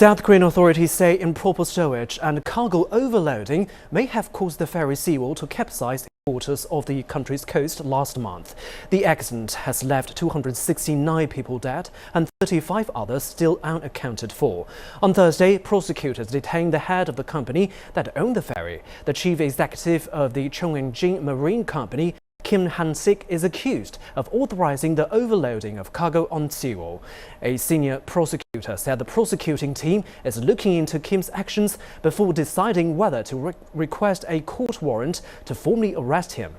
South Korean authorities say improper stowage and cargo overloading may have caused the ferry Sewol to capsize in waters of the country's coast last month. The accident has left 269 people dead and 35 others still unaccounted for. On Thursday, prosecutors detained the head of the company that owned the ferry. The chief executive of the Chongjin Marine Company, Kim Han-sik, is accused of authorizing the overloading of cargo on Sewol. A senior prosecutor said the prosecuting team is looking into Kim's actions before deciding whether to request a court warrant to formally arrest him.